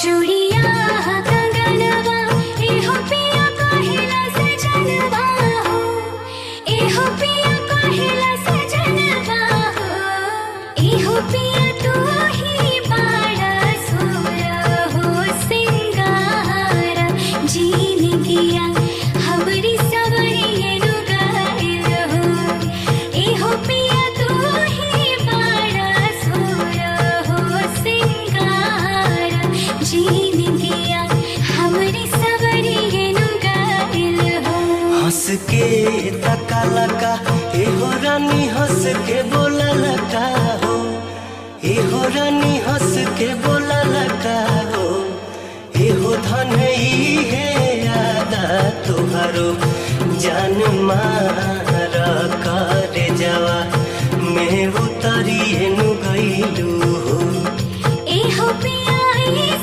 चूड़िया कंगनवा एहो पिया कहेला सजनवा हो, एहो पिया कहेला सजनवा हो, एहो पिया तू ही बाड़ा सोर हो सिंगार जीन किया हमरी सवरिये नु गाइल हो, एहो पिया तू ही बाड़ा सोर हो सिंगार जीन किया हमरी सवरिये नु गाइल हो। हंस के तका लका एहो रानी हंस के बोला लका हो, एहो रानी हंस के बोला लका हो।